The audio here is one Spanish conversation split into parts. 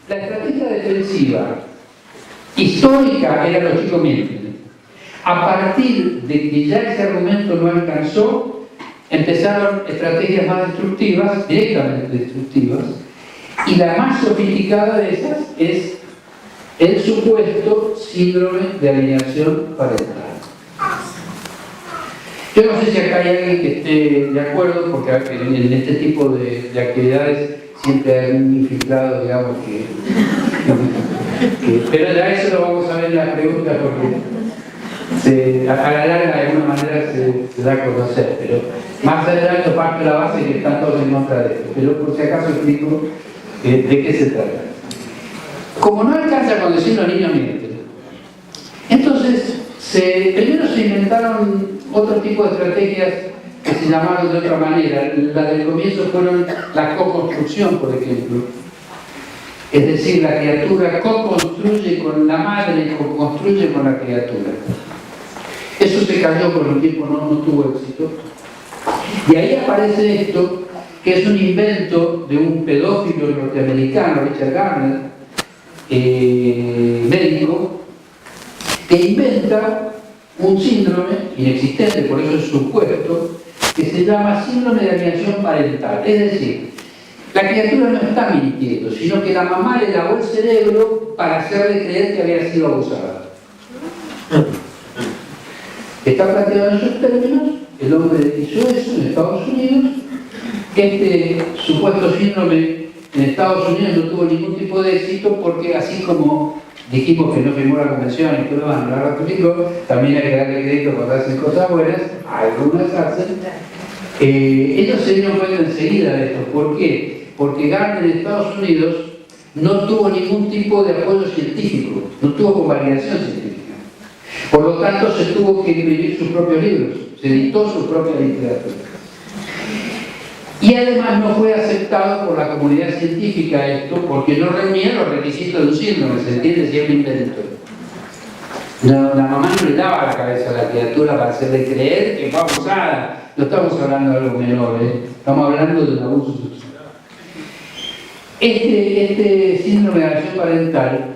La estrategia defensiva histórica era los chicos mienten. A partir de que ya ese argumento no alcanzó, empezaron estrategias más destructivas, directamente destructivas, y la más sofisticada de esas es el supuesto síndrome de alienación parental. Yo no sé si acá hay alguien que esté de acuerdo, porque en este tipo de actividades siempre hay un infiltrado, digamos, pero ya eso lo vamos a ver en las preguntas, porque a la larga de alguna manera se da a conocer, pero más adelante parte de la base que están todos en contra de esto, pero por si acaso explico de qué se trata. Como no alcanza con decir los niños mienten, entonces primero se inventaron otro tipo de estrategias que se llamaron de otra manera. La del comienzo fueron la co-construcción, por ejemplo. Es decir, la criatura co-construye con la madre y co-construye con la criatura. Eso se cayó por un tiempo, no tuvo éxito. Y ahí aparece esto, que es un invento de un pedófilo norteamericano, Richard Gardner, médico, que inventa un síndrome inexistente, por eso es supuesto, que se llama síndrome de alienación parental. Es decir, la criatura no está mintiendo, sino que la mamá le lavó el cerebro para hacerle creer que había sido abusada. Está planteado en esos términos, el hombre hizo eso en Estados Unidos, este supuesto síndrome en Estados Unidos no tuvo ningún tipo de éxito porque así como dijimos que no firmó la convención y que lo van a ratificó, también hay que darle crédito cuando hacen cosas buenas, algunas hacen. Ellos se dieron cuenta enseguida de esto. ¿Por qué? Porque Gardner en Estados Unidos no tuvo ningún tipo de apoyo científico, no tuvo convalidación científica. Por lo tanto, se tuvo que escribir sus propios libros, se editó su propia literatura. Y además no fue aceptado por la comunidad científica esto, porque no reunía los requisitos de un síndrome, ¿se entiende? Si es un invento. La mamá no le daba la cabeza a la criatura para hacerle creer que fue abusada. No estamos hablando de algo menor, estamos hablando de un abuso sexual. Este síndrome de alienación parental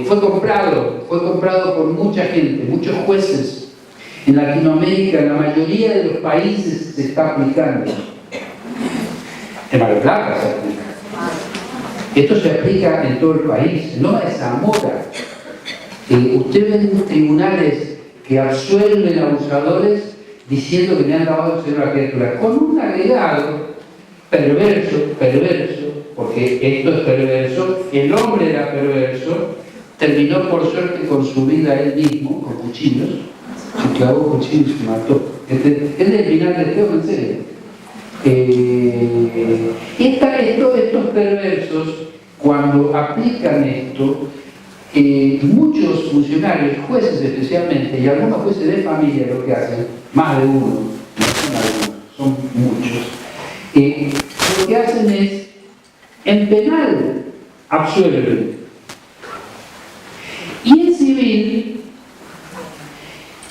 fue comprado por mucha gente, muchos jueces. En Latinoamérica, en la mayoría de los países se está aplicando. En Mar del Plata se aplica. Esto se aplica en todo el país. No es Zamora. Usted ve en tribunales que absuelven a abusadores diciendo que me han lavado el cerebro a la criatura, con un agregado perverso, porque esto es perverso, el hombre era perverso, terminó por suerte con su vida él mismo, con cuchillos, se clavó cuchillos y se mató. Es del final del juego, en serio. Estos perversos, cuando aplican esto, muchos funcionarios, jueces especialmente, y algunos jueces de familia lo que hacen, más de uno, son muchos, lo que hacen es, en penal, absuelven. Y en civil,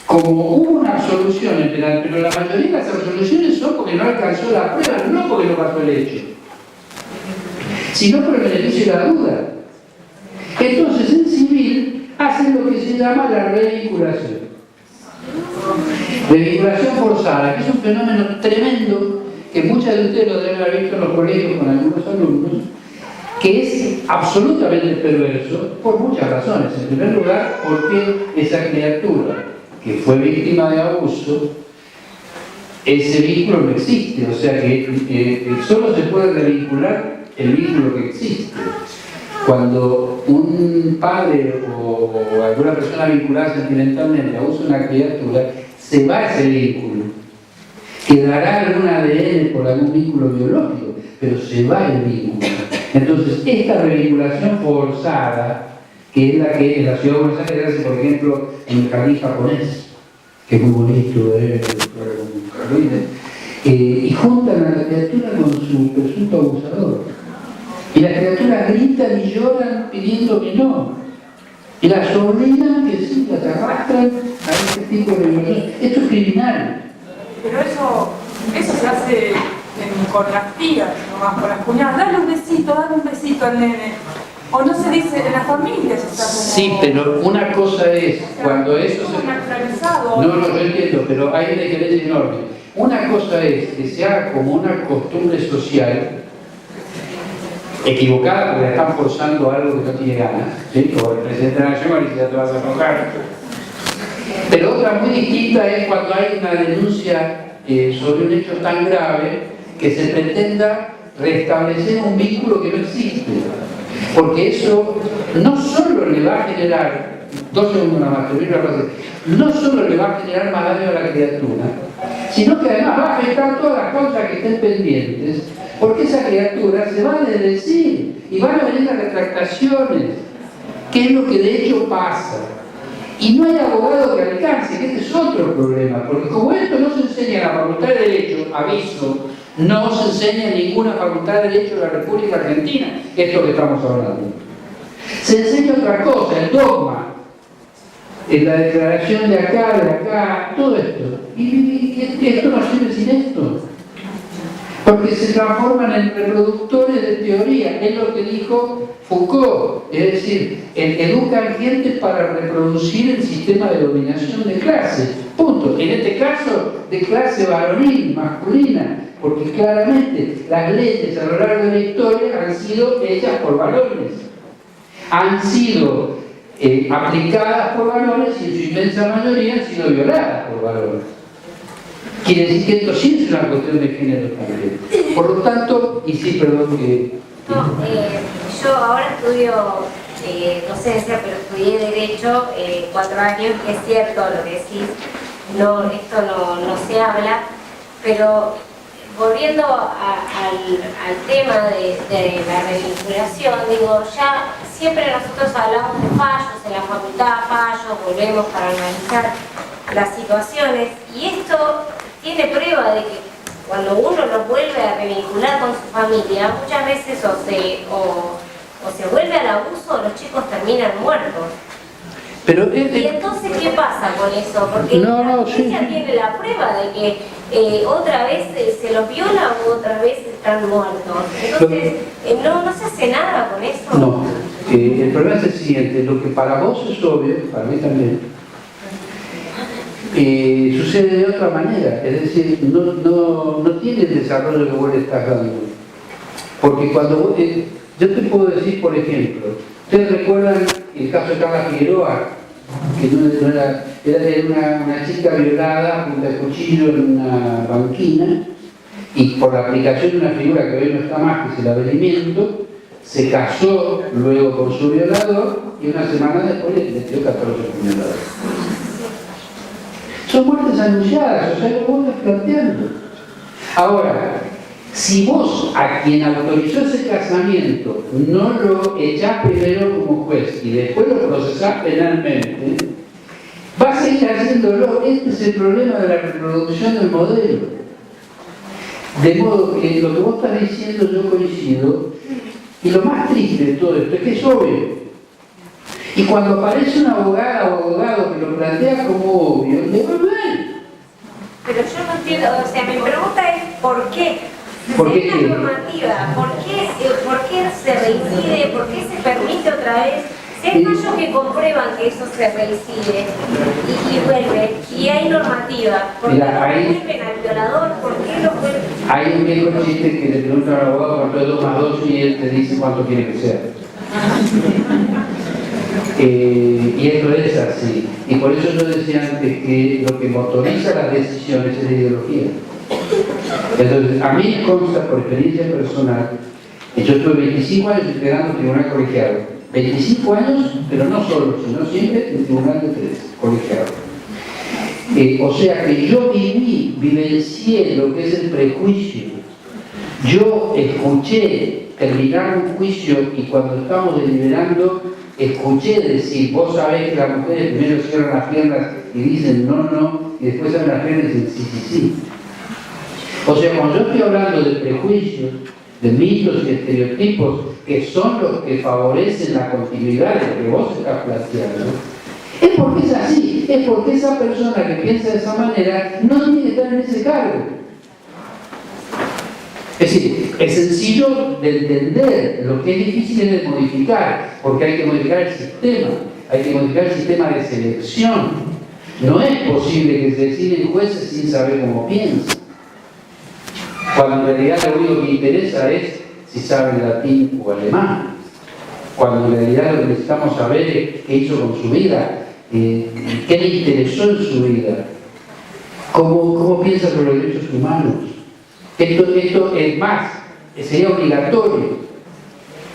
como hubo una absolución en penal, pero la mayoría de las absoluciones son porque no alcanzó la prueba, no porque no pasó el hecho, sino por el beneficio de la duda. Entonces, en civil, hacen lo que se llama la revinculación. Revinculación forzada, que es un fenómeno tremendo que muchas de ustedes lo deben haber visto en los colegios con algunos alumnos, que es absolutamente perverso por muchas razones. En primer lugar, porque esa criatura que fue víctima de abuso, ese vínculo no existe, o sea que solo se puede revincular el vínculo que existe. Cuando un padre o alguna persona vinculada sentimentalmente abusa a una criatura, se va ese vínculo. Quedará algún ADN por algún vínculo biológico, pero se va el vínculo. Entonces, esta revinculación forzada, que es la que en la ciudad de Buenos Aires hace, por ejemplo, en el jardín japonés, que es muy bonito, y juntan a la criatura con su presunto abusador. Y las criaturas gritan y lloran pidiendo que no. Y las obligan que sí, las arrastran a este tipo de violación. Esto es criminal. Pero eso se hace en con las tías, nomás con las cuñadas, dale un besito al nene. O no se dice, en las familias está como... Sí, pero una cosa es cuando eso se... No, yo entiendo, pero hay una diferencia enorme. Una cosa es que se haga como una costumbre social, equivocada porque le están forzando algo que no tiene ganas, ¿sí? Como el presidente de la Nación, y ya te vas a enojar. Pero otra muy distinta es cuando hay una denuncia sobre un hecho tan grave que se pretenda restablecer un vínculo que no existe. Porque eso no solo le va a generar, 2 segundos nada más, no solo le va a generar más daño a la criatura, sino que además va a afectar todas las causas que estén pendientes, porque esa criatura se va a desdecir y van a venir las retractaciones, que es lo que de hecho pasa. Y no hay abogado que alcance, que este es otro problema, porque como esto no se enseña en la Facultad de Derecho, aviso, no se enseña en ninguna Facultad de Derecho de la República Argentina, esto que estamos hablando. Se enseña otra cosa, el dogma, en la declaración de acá, todo esto. Y esto no sirve sin esto. Porque se transforman en reproductores de teoría, es lo que dijo Foucault, es decir, educan gente para reproducir el sistema de dominación de clase, punto. En este caso, de clase varonil, masculina, porque claramente las leyes a lo largo de la historia han sido hechas por varones, han sido aplicadas por varones y en su inmensa mayoría han sido violadas por varones. Quiere decir que esto sí es una cuestión de género también. Por lo tanto, y sí, perdón que... No, yo ahora estudio docencia, pero estudié Derecho 4 años, es cierto lo que decís, no, esto no se habla, pero volviendo al tema de la revinculación, digo, ya siempre nosotros hablamos de fallos, en la facultad fallos, volvemos para analizar las situaciones, y esto tiene prueba de que cuando uno los vuelve a revincular con su familia, muchas veces o se vuelve al abuso o los chicos terminan muertos. Pero ¿Y entonces qué pasa con eso? Porque la justicia tiene la prueba de que otra vez se los viola o otra vez están muertos. Entonces, no se hace nada con eso. No, el problema es el siguiente, lo que para vos es obvio, para mí también, sucede de otra manera, es decir, no tiene el desarrollo que vos le estás dando. Porque cuando vos, yo te puedo decir, por ejemplo, ¿ustedes recuerdan el caso de Carla Figueroa? Que era una chica violada con el cuchillo en una banquina, y por la aplicación de una figura que hoy no está más, que es el avenimiento, se casó luego con su violador y una semana después le dio 14 puñaladas. Son muertes anunciadas, o sea, lo vos estás planteando. Ahora, si vos a quien autorizó ese casamiento no lo echás primero como juez y después lo procesás penalmente, vas a seguir haciéndolo. Este es el problema de la reproducción del modelo. De modo que lo que vos estás diciendo yo coincido, y lo más triste de todo esto es que es obvio. Y cuando aparece una abogada o abogado que lo plantea como obvio, le va mal. Pero yo no entiendo, o sea, mi pregunta es ¿por qué? ¿Por qué? ¿Por qué la normativa? ¿Por qué se reincide? ¿Por qué se permite otra vez? Si hay fallos que comprueban que eso se reincide y vuelve, y hay normativa, ¿por qué no vuelven al violador? ¿Por qué lo vuelven? Hay un viejo chiste que le pregunta al abogado cuánto es 2 más 2 y él te dice cuánto quiere que sea. Y esto es así. Y por eso yo decía antes que lo que motoriza las decisiones es la ideología. Entonces, a mí me consta por experiencia personal, que yo estuve 25 años integrando tribunal colegiado. 25 años, pero no solo, sino siempre en tribunal de 3, colegiado. O sea que yo vivencié lo que es el prejuicio. Yo escuché terminar un juicio y cuando estamos deliberando, escuché decir, vos sabés que las mujeres primero cierran las piernas y dicen no, y después abren las piernas y dicen sí. O sea, cuando yo estoy hablando de prejuicios, de mitos y estereotipos que son los que favorecen la continuidad de lo que vos estás planteando, es porque es así, es porque esa persona que piensa de esa manera no tiene que estar en ese cargo. Es decir, es sencillo de entender, lo que es difícil es de modificar, porque hay que modificar el sistema, hay que modificar el sistema de selección. No es posible que se designen jueces sin saber cómo piensan, cuando en realidad lo único que interesa es si saben latín o alemán, cuando en realidad lo que necesitamos saber es qué hizo con su vida, qué le interesó en su vida, cómo piensa sobre los derechos humanos. Esto es más, sería obligatorio.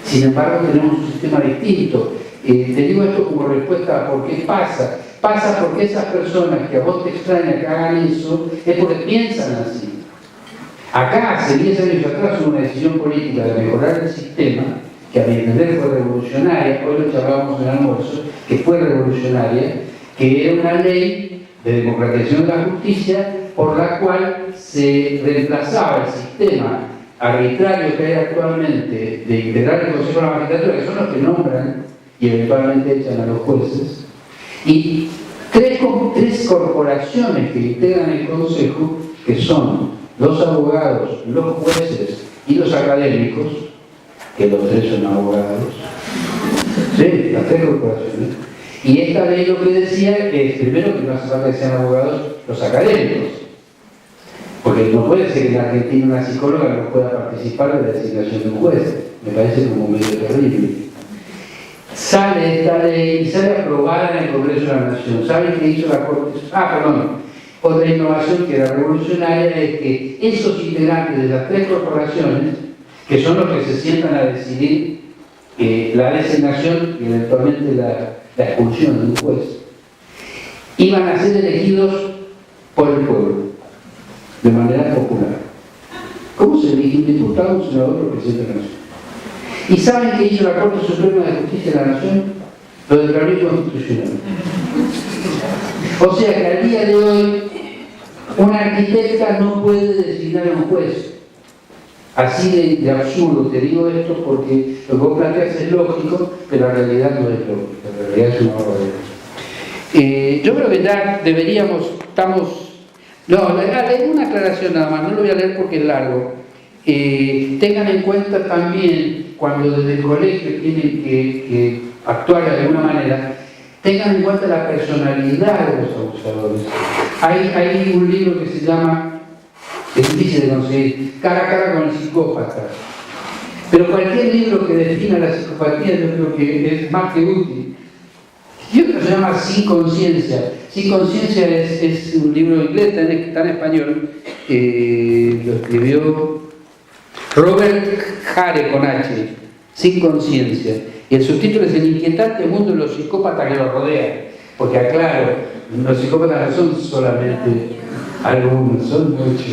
Sin embargo, tenemos un sistema distinto. Te digo esto como respuesta a por qué pasa. Pasa porque esas personas que a vos te extraña que hagan eso, es porque piensan así. Acá, hace 10 años atrás, hubo una decisión política de mejorar el sistema, que a mi entender fue revolucionaria, hoy lo charlábamos en el almuerzo, que fue revolucionaria, que era una ley de democratización de la justicia por la cual se reemplazaba el sistema arbitrario que hay actualmente de integrar el Consejo de la Magistratura, que son los que nombran y eventualmente echan a los jueces, y tres corporaciones que integran el Consejo, que son los abogados, los jueces y los académicos, que los tres son abogados, sí, las tres corporaciones. Y esta ley lo que decía es, primero, que no hace falta que sean abogados los académicos, porque no puede ser que en Argentina una psicóloga no pueda participar de la designación de un juez. Me parece como medio terrible. Sale esta ley y sale aprobada en el Congreso de la Nación. ¿Saben qué hizo la Corte? Otra innovación que era revolucionaria es que esos integrantes de las tres corporaciones, que son los que se sientan a decidir la designación y eventualmente la expulsión de un juez, iban a ser elegidos por el pueblo, de manera popular. ¿Cómo se elige un diputado, un senador o presidente de la Nación? ¿Y saben qué hizo la Corte Suprema de Justicia de la Nación? Lo declaró inconstitucional. O sea que al día de hoy, una arquitecta no puede designar a un juez. Así de absurdo. Te digo esto porque lo que vos planteas es lógico, pero en realidad no es lógico. En realidad es una barbaridad. Yo creo que ya deberíamos, hay una aclaración nada más, no lo voy a leer porque es largo. Tengan en cuenta también, cuando desde el colegio tienen que actuar de alguna manera, tengan en cuenta la personalidad de los abusadores. Hay un libro que se llama, es difícil de conseguir, Cara a cara con el psicópata. Pero cualquier libro que defina la psicopatía yo creo que es más que útil. Y otro se llama Sin Conciencia. Sin Conciencia es un libro inglés, está en español, lo escribió Robert Hare con H, Sin Conciencia. Y el subtítulo es El inquietante mundo de los psicópatas que los rodean. Porque aclaro, los psicópatas no son solamente algunos, son muchos.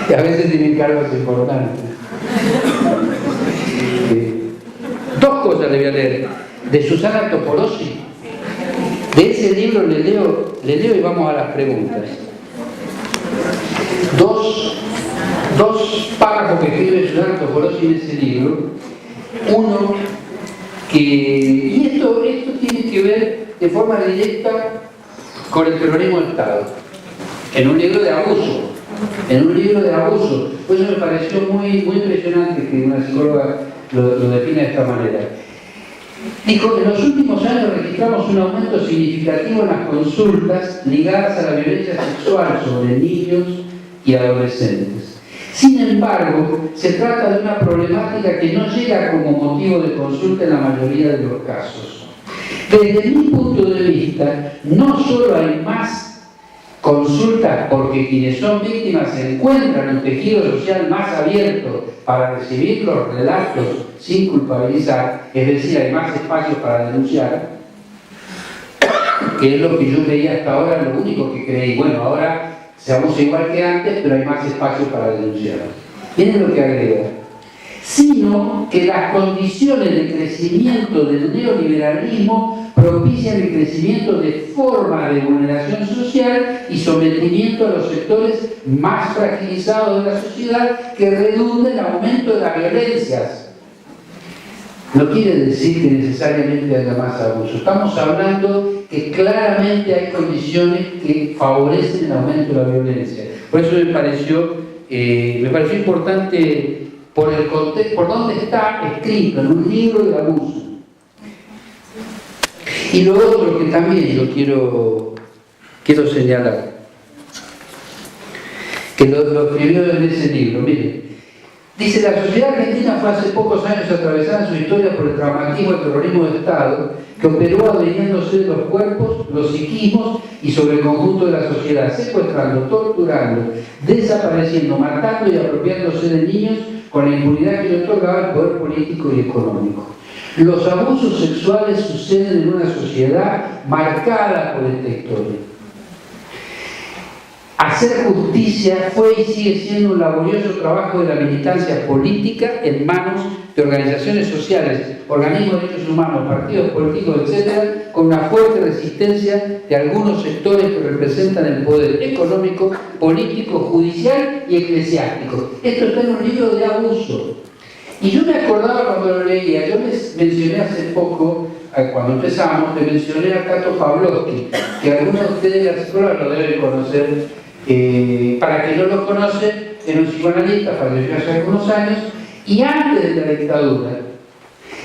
Y a veces tienen cargos importantes. Dos cosas le voy a leer. De Susana Topolosi. De ese libro le leo y vamos a las preguntas. Dos párrafos que escribe Susana Topolosi en ese libro. Uno y esto tiene que ver de forma directa con el terrorismo de Estado. En un libro de abuso. Pues eso me pareció muy impresionante que una psicóloga lo define de esta manera. Dijo que en los últimos años registramos un aumento significativo en las consultas ligadas a la violencia sexual sobre niños y adolescentes. Sin embargo, se trata de una problemática que no llega como motivo de consulta en la mayoría de los casos. Desde mi punto de vista, no solo hay más consultas porque quienes son víctimas se encuentran un tejido social más abierto para recibir los relatos sin culpabilizar, es decir, hay más espacios para denunciar, que es lo que yo creía hasta ahora, lo único que creí. Bueno, ahora seamos igual que antes, pero hay más espacios para denunciar. Miren lo que agrega. Sino que las condiciones de crecimiento del neoliberalismo propician el crecimiento de formas de vulneración social y sometimiento a los sectores más fragilizados de la sociedad que redunda en el aumento de las violencias. No quiere decir que necesariamente haya más abuso. Estamos hablando que claramente hay condiciones que favorecen el aumento de la violencia. Por eso me pareció me pareció importante por el contexto, por dónde está escrito, en un libro de abuso. Y lo otro que también yo quiero señalar, que lo escribió en ese libro, mire, dice: la sociedad argentina fue hace pocos años atravesada en su historia por el traumatismo del terrorismo de Estado, que operó adueñándose de los cuerpos, los psiquismos y sobre el conjunto de la sociedad, secuestrando, torturando, desapareciendo, matando y apropiándose de niños con la impunidad que le otorgaba el poder político y económico. Los abusos sexuales suceden en una sociedad marcada por esta historia. Hacer justicia fue y sigue siendo un laborioso trabajo de la militancia política en manos de organizaciones sociales, organismos de derechos humanos, partidos políticos, etc., con una fuerte resistencia de algunos sectores que representan el poder económico, político, judicial y eclesiástico. Esto está en un libro de abuso. Y yo me acordaba cuando lo leía, yo les mencioné hace poco, cuando empezamos, le mencioné a Cato Pavlovsky, que algunos de ustedes de la escuela lo deben conocer. Para que no lo conocen, era un psicoanalista, falleció hace algunos años, y antes de la dictadura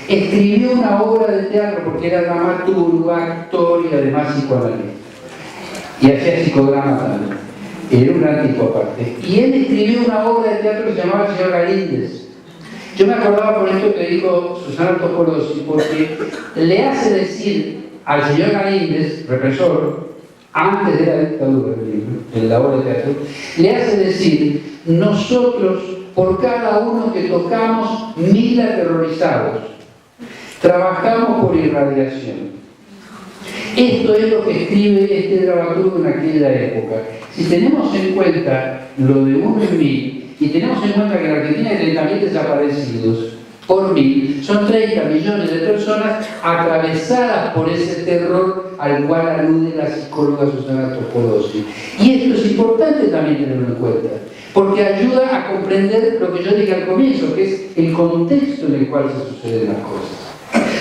escribió una obra de teatro, porque era dramaturgo, actor y además psicoanalista, y hacía psicodrama también, era un gran tipo aparte. Y él escribió una obra de teatro que se llamaba El señor Galíndez. Yo me acordaba por esto que dijo Susana Topolossi, porque le hace decir al señor Galíndez, represor, antes de la dictadura, en la obra de teatro, le hace decir: nosotros, por cada uno que tocamos, 1000 aterrorizados, trabajamos por irradiación. Esto es lo que escribe este dramaturgo en aquella época. Si tenemos en cuenta lo de 1 en 1000, y tenemos en cuenta que en Argentina hay 30.000 desaparecidos por 1000, son 30 millones de personas atravesadas por ese terror al cual alude la psicóloga Susana Topolossi. Y esto es importante también tenerlo en cuenta, porque ayuda a comprender lo que yo dije al comienzo, que es el contexto en el cual se suceden las cosas.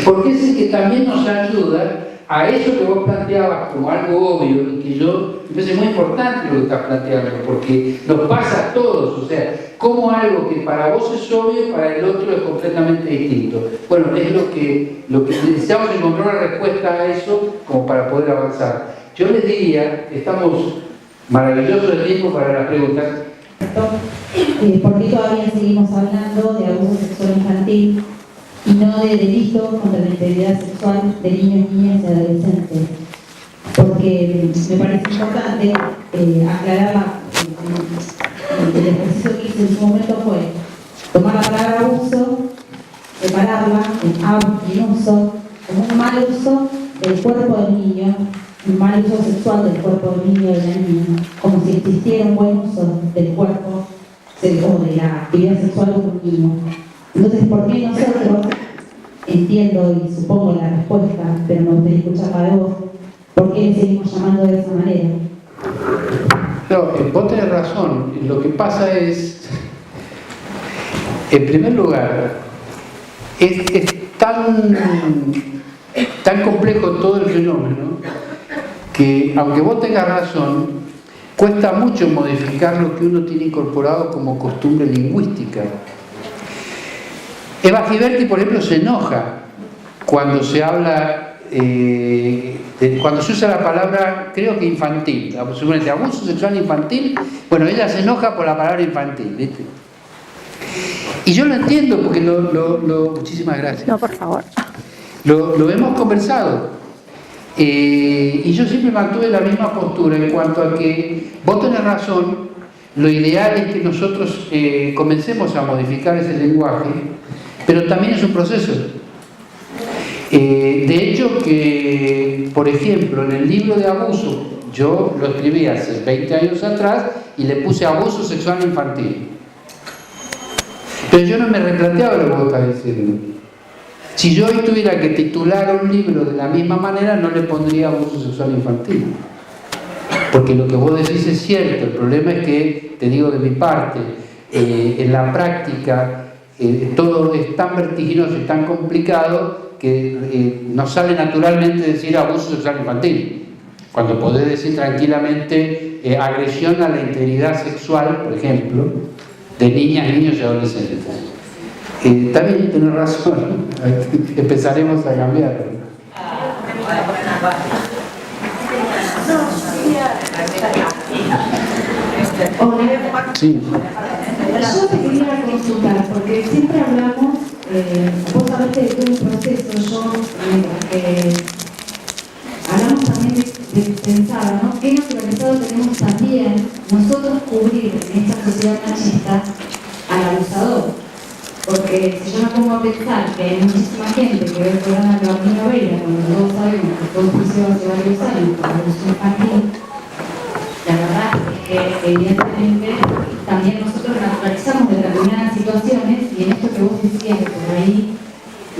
Porque es el que también nos ayuda a eso que vos planteabas como algo obvio, y que yo me parece muy importante lo que estás planteando, porque nos pasa a todos, o sea, como algo que para vos es obvio, para el otro es completamente distinto. Bueno, es lo que necesitamos encontrar una respuesta a eso como para poder avanzar. Yo les diría, estamos maravillosos de tiempo para las preguntas. ¿Por qué todavía seguimos hablando de abuso sexual infantil y no de delitos contra la integridad sexual de niños, niñas y adolescentes? Porque me parece importante aclarar el ejercicio que hice en su momento fue tomar la palabra abuso, separarla en abuso y uso, como un mal uso del cuerpo del niño, un mal uso sexual del cuerpo del niño y de la niña, como si existiera un buen uso del cuerpo o de la actividad sexual de un niño. Entonces, ¿por qué nosotros, entiendo y supongo la respuesta, pero me gustaría escucharla de vos, por qué le seguimos llamando de esa manera? No, vos tenés razón. Lo que pasa es, en primer lugar, es tan complejo todo el fenómeno que, aunque vos tengas razón, cuesta mucho modificar lo que uno tiene incorporado como costumbre lingüística. Eva Giberti, por ejemplo, se enoja cuando se habla, cuando se usa la palabra, creo que infantil, suponete, abuso sexual infantil. Bueno, ella se enoja por la palabra infantil, ¿viste? Y yo lo entiendo porque muchísimas gracias. No, por favor. Lo hemos conversado. Y yo siempre mantuve la misma postura en cuanto a que vos tenés razón, lo ideal es que nosotros comencemos a modificar ese lenguaje, pero también es un proceso. De hecho que, por ejemplo, en el libro de abuso, yo lo escribí hace 20 años atrás y le puse abuso sexual infantil. Pero yo no me replanteaba lo que vos estás diciendo. Si yo hoy tuviera que titular un libro de la misma manera, no le pondría abuso sexual infantil. Porque lo que vos decís es cierto, el problema es que, te digo de mi parte, en la práctica todo es tan vertiginoso y tan complicado que nos sale naturalmente decir abuso sexual infantil, cuando podés decir tranquilamente agresión a la integridad sexual, por ejemplo, de niñas, niños y adolescentes. También tenés razón, empezaremos a cambiar. Sí. Yo te quería consultar, porque siempre hablamos, vos hablaste de todo un proceso, yo hablamos también de pensar, ¿no? ¿Qué naturalizado tenemos también nosotros cubrir en esta sociedad machista al abusador? Porque si yo me pongo a pensar que hay muchísima gente que ve el programa de Bambino Veira, cuando todos sabemos que fue un juicio hace varios años por abuso infantil, la verdad es que evidentemente también nosotros naturalizamos determinadas situaciones, y en esto que vos decías por ahí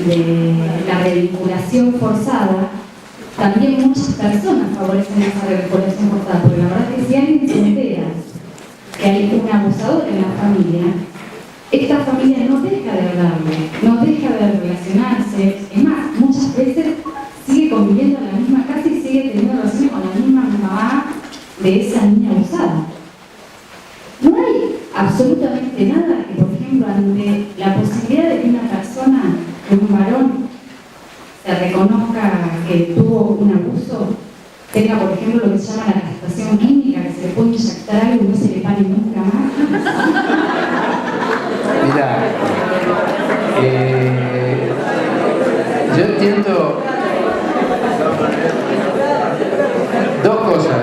de la revinculación forzada, también muchas personas favorecen esa revinculación forzada, porque la verdad es que si alguien se entera que hay un abusador en la familia, esta familia no deja de hablarle, no deja de relacionarse, es más, muchas veces sigue conviviendo en la misma casa y sigue teniendo relaciones con la misma mamá de esa niña abusada. No hay absolutamente nada que, por ejemplo, ante la posibilidad de que una persona, que un varón, se reconozca que tuvo un abuso, tenga, por ejemplo, lo que se llama la castración química, que se le puede inyectar algo y no se le pare nunca más. Mira, yo entiendo dos cosas.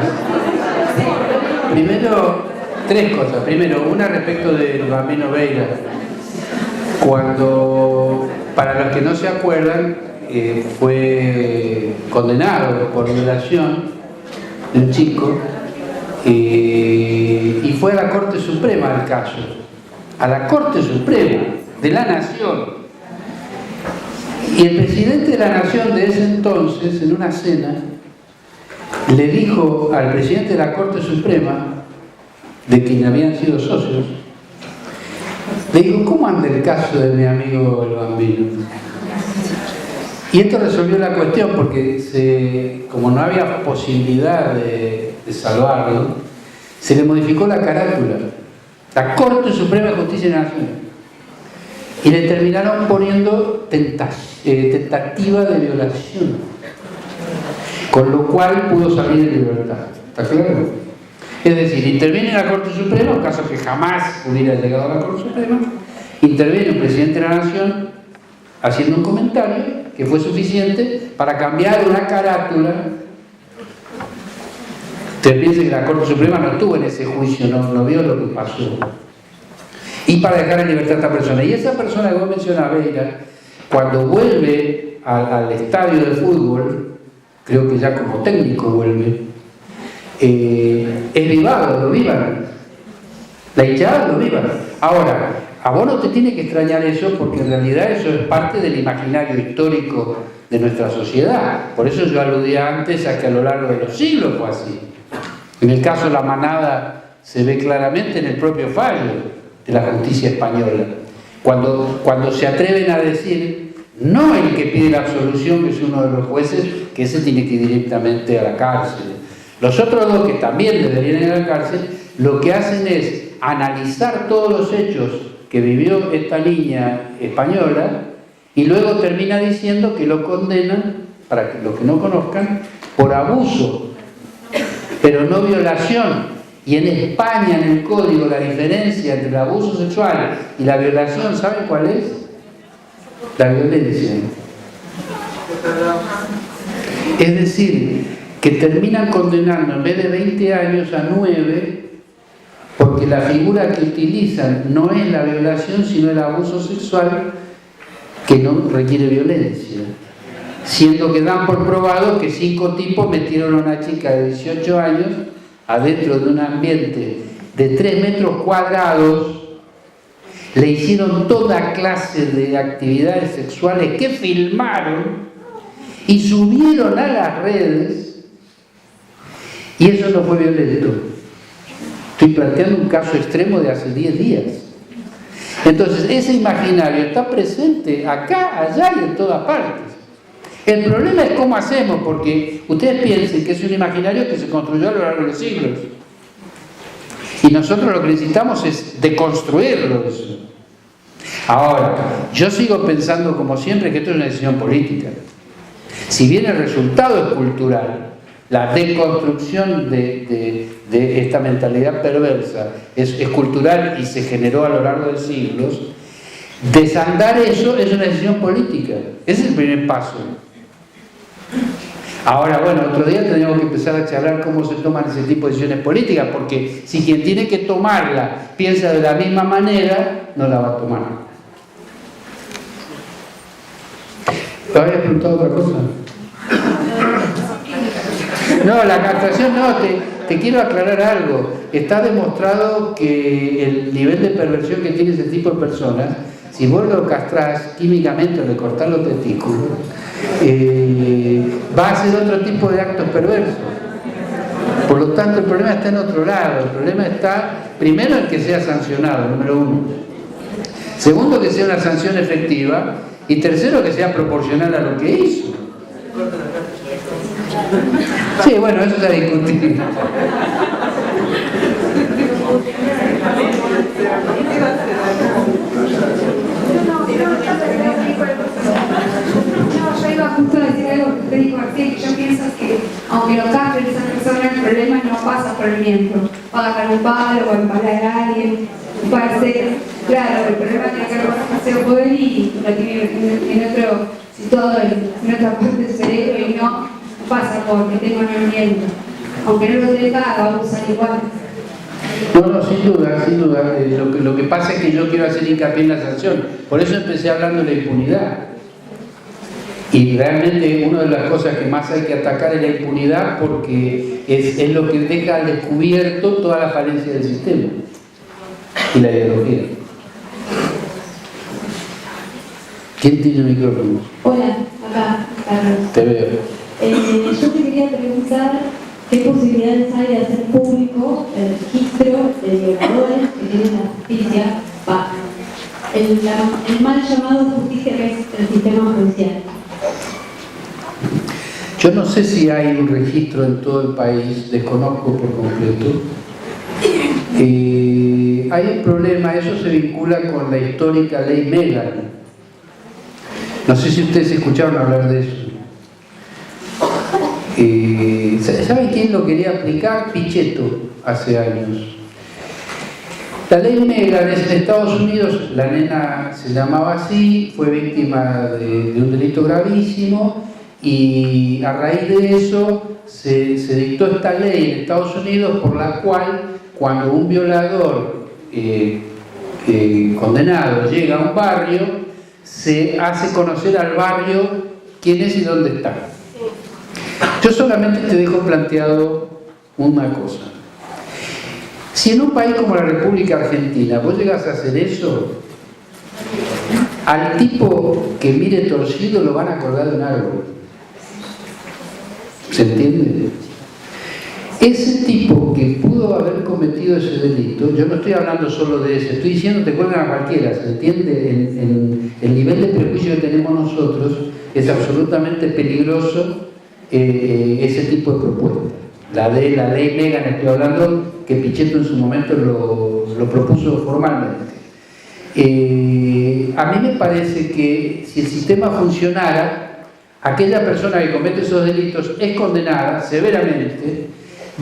Primero, tres cosas. Primero, una respecto del Bambino Veira. Cuando, para los que no se acuerdan, fue condenado por violación de un chico y fue a la Corte Suprema el caso. A la Corte Suprema de la Nación. Y el presidente de la Nación de ese entonces, en una cena, le dijo al presidente de la Corte Suprema, de quien habían sido socios, le dijo: ¿cómo anda el caso de mi amigo el Bambino? Y esto resolvió la cuestión, porque como no había posibilidad de salvarlo, se le modificó la carátula. La Corte Suprema de Justicia de la Nación. Y le terminaron poniendo tentativa de violación. Con lo cual pudo salir en libertad. ¿Está claro? Es decir, interviene la Corte Suprema, un caso que jamás hubiera llegado a la Corte Suprema, interviene el presidente de la Nación haciendo un comentario que fue suficiente para cambiar una carátula. Te piensa que la Corte Suprema no estuvo en ese juicio, no vio lo que pasó. Y para dejar en libertad a esta persona. Y esa persona que vos mencionabas, Veira, cuando vuelve al estadio de fútbol, creo que ya como técnico vuelve, es vivado, lo vivan. La hinchada lo vivan. Ahora, a vos no te tiene que extrañar eso, porque en realidad eso es parte del imaginario histórico de nuestra sociedad. Por eso yo aludía antes a que a lo largo de los siglos fue así. En el caso de la manada se ve claramente en el propio fallo de la justicia española. Cuando se atreven a decir, no el que pide la absolución, que es uno de los jueces, que ese tiene que ir directamente a la cárcel. Los otros dos, que también deberían ir a la cárcel, lo que hacen es analizar todos los hechos que vivió esta niña española y luego termina diciendo que lo condenan, para los que no conozcan, por abuso, pero no violación. Y en España, en el código, la diferencia entre el abuso sexual y la violación, ¿saben cuál es? La violencia. Es decir, que terminan condenando en vez de 20 años a 9, porque la figura que utilizan no es la violación, sino el abuso sexual, que no requiere violencia. Siendo que dan por probado que 5 tipos metieron a una chica de 18 años adentro de un ambiente de 3 metros cuadrados, le hicieron toda clase de actividades sexuales que filmaron y subieron a las redes, y eso no fue violento. Estoy planteando un caso extremo de hace 10 días. Entonces, ese imaginario está presente acá, allá y en todas partes. El problema es cómo hacemos, porque ustedes piensen que es un imaginario que se construyó a lo largo de los siglos. nosotros lo que necesitamos es deconstruirlo eso. Ahora, yo sigo pensando como siempre que esto es una decisión política. Si bien el resultado es cultural, la deconstrucción de esta mentalidad perversa es cultural y se generó a lo largo de siglos, desandar eso es una decisión política. Ese es el primer paso. Ahora, bueno, otro día tenemos que empezar a charlar cómo se toman ese tipo de decisiones políticas, porque si quien tiene que tomarla piensa de la misma manera, no la va a tomar. ¿Te habías preguntado otra cosa? No, la castración no, te quiero aclarar algo. Está demostrado que el nivel de perversión que tiene ese tipo de personas, si vos lo castrás químicamente o le cortás los testículos, va a hacer otro tipo de actos perversos. Por lo tanto, el problema está en otro lado. El problema está, primero, en que sea sancionado, número uno. Segundo, que sea una sanción efectiva. Y tercero, que sea proporcional a lo que hizo. Sí, bueno, eso se ha discutido. Yo iba justo a decir algo que usted dijo así, que yo pienso que aunque lo castren esa persona, el problema no pasa por el miembro. Va a agarrar un palo o empalar a alguien, va a ser, claro, el problema tiene que ver con el paseo poder y lo tiene en otro, situado en otra parte del cerebro y no pasa porque tengo un miembro. Aunque no lo tenga, va a usar igual. No, sin duda, sin duda. Lo que pasa es que yo quiero hacer hincapié en la sanción. Por eso empecé hablando de la impunidad. Y realmente una de las cosas que más hay que atacar es la impunidad, porque es lo que deja al descubierto toda la falencia del sistema y la ideología. ¿Quién tiene el micrófono? Hola, acá, Carlos. Te veo. Yo te quería preguntar qué posibilidades hay de hacer público el registro de violadores que tiene la justicia, el mal llamado justicia que es el sistema judicial. Yo no sé si hay un registro en todo el país, desconozco por completo. Hay un problema, eso se vincula con la histórica ley Megan. No sé si ustedes escucharon hablar de eso. ¿Saben quién lo quería aplicar? Pichetto, hace años. La ley Megan es en Estados Unidos, la nena se llamaba así, fue víctima de un delito gravísimo y a raíz de eso se dictó esta ley en Estados Unidos por la cual cuando un violador condenado llega a un barrio, se hace conocer al barrio quién es y dónde está. Yo solamente te dejo planteado una cosa. Si en un país como la República Argentina vos llegás a hacer eso, al tipo que mire torcido lo van a colgar de un árbol. ¿Se entiende? Ese tipo que pudo haber cometido ese delito, yo no estoy hablando solo de ese, estoy diciendo te cuelgan a cualquiera, ¿se entiende? En el nivel de prejuicio que tenemos nosotros es absolutamente peligroso ese tipo de propuestas. La ley Megan, estoy hablando, que Pichetto en su momento lo propuso formalmente. A mí me parece que si el sistema funcionara, aquella persona que comete esos delitos es condenada severamente,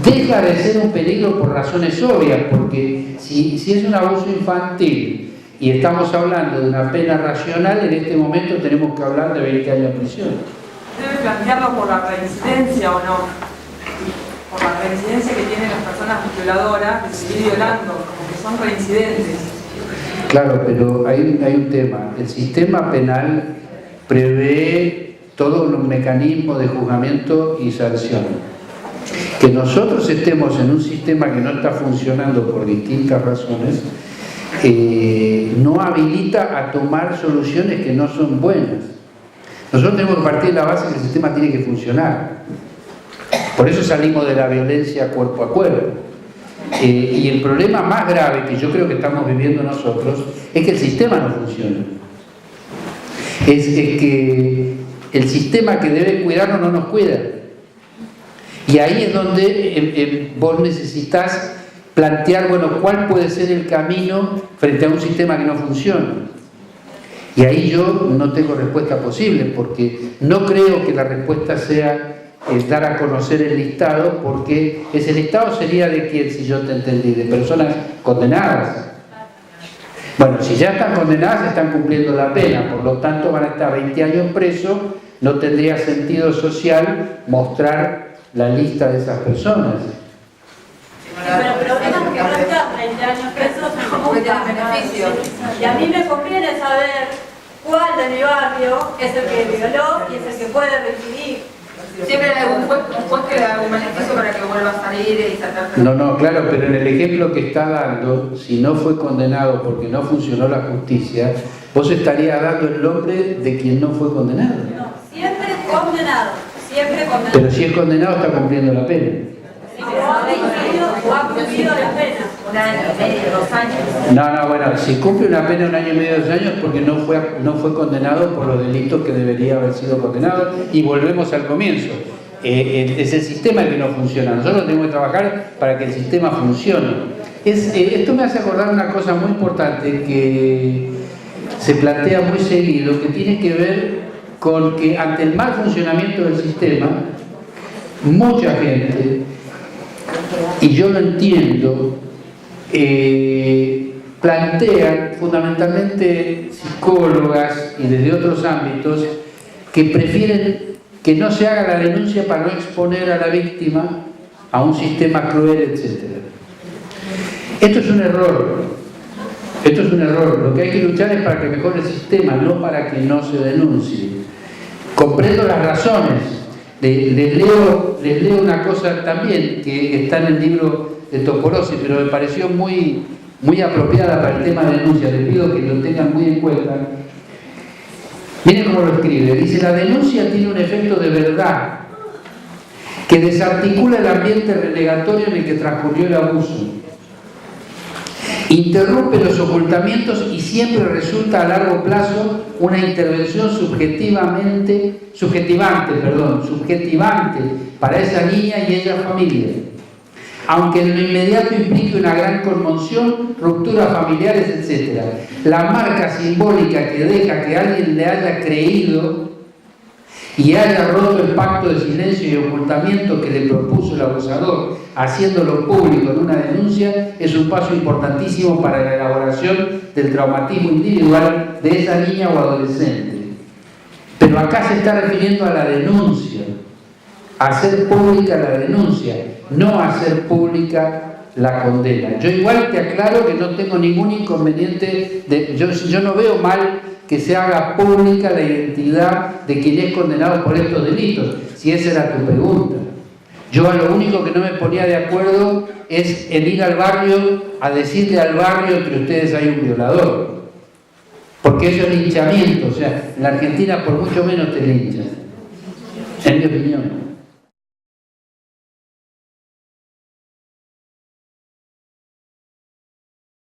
deja de ser un peligro por razones obvias, porque si es un abuso infantil y estamos hablando de una pena racional, en este momento tenemos que hablar de 20 años de prisión. ¿Debe plantearlo por la reincidencia o no? Por la reincidencia que tienen las personas violadoras de seguir violando, como que son reincidentes. Claro, pero hay un tema. El sistema penal prevé todos los mecanismos de juzgamiento y sanción. Que nosotros estemos en un sistema que no está funcionando por distintas razones, no habilita a tomar soluciones que no son buenas. Nosotros tenemos que partir de la base que el sistema tiene que funcionar. Por eso salimos de la violencia cuerpo a cuerpo. Y el problema más grave que yo creo que estamos viviendo nosotros es que el sistema no funciona. Es que el sistema que debe cuidarnos no nos cuida. Y ahí es donde vos necesitas plantear, bueno, cuál puede ser el camino frente a un sistema que no funciona. Y ahí yo no tengo respuesta posible, porque no creo que la respuesta sea dar a conocer el listado, porque ese listado sería de quién, si yo te entendí, de personas condenadas. Bueno, si ya están condenadas, están cumpliendo la pena, por lo tanto van a estar 20 años presos, no tendría sentido social mostrar la lista de esas personas. Pero el problema es que ahora está 30 años presos y tienen beneficio. Y a mí me conviene saber cuál de mi barrio es el que violó y es el que puede recibir. Siempre hay un juez que le da algún beneficio para que vuelva a salir y sacarte. No, claro, pero en el ejemplo que está dando, si no fue condenado porque no funcionó la justicia, vos estarías dando el nombre de quien no fue condenado. No, siempre condenado, siempre condenado. Pero si es condenado, está cumpliendo la pena. O ha cumplido la pena. 1 año y medio, 2 años. No, bueno, si cumple una pena 1 año y medio, 2 años, porque no fue condenado por los delitos que debería haber sido condenado, y volvemos al comienzo. Es el sistema el que no funciona. Nosotros tenemos que trabajar para que el sistema funcione. Esto me hace acordar una cosa muy importante que se plantea muy seguido, que tiene que ver con que ante el mal funcionamiento del sistema, mucha gente, y yo lo entiendo, plantean, fundamentalmente psicólogas y desde otros ámbitos, que prefieren que no se haga la denuncia para no exponer a la víctima a un sistema cruel, etc. Esto es un error. Esto es un error. Lo que hay que luchar es para que mejore el sistema, no para que no se denuncie. Comprendo las razones. Les leo una cosa también que está en el libro de Toporosi, pero me pareció muy apropiada para el tema de denuncia. Les pido que lo tengan muy en cuenta. Miren cómo lo escribe. Dice: la denuncia tiene un efecto de verdad que desarticula el ambiente renegatorio en el que transcurrió el abuso. Interrumpe los ocultamientos y siempre resulta a largo plazo una intervención subjetivante para esa niña y esa familia. Aunque en lo inmediato implique una gran conmoción, rupturas familiares, etc. La marca simbólica que deja que alguien le haya creído y haya roto el pacto de silencio y ocultamiento que le propuso el abusador, haciéndolo público en una denuncia, es un paso importantísimo para la elaboración del traumatismo individual de esa niña o adolescente. Pero acá se está refiriendo a la denuncia, a hacer pública la denuncia, no a hacer pública la condena. Yo igual te aclaro que no tengo ningún inconveniente, yo no veo mal que se haga pública la identidad de quien es condenado por estos delitos, si esa era tu pregunta. Yo a lo único que no me ponía de acuerdo es en ir al barrio a decirle al barrio: entre ustedes hay un violador. Porque eso es linchamiento, o sea, en la Argentina por mucho menos te linchan, en mi opinión.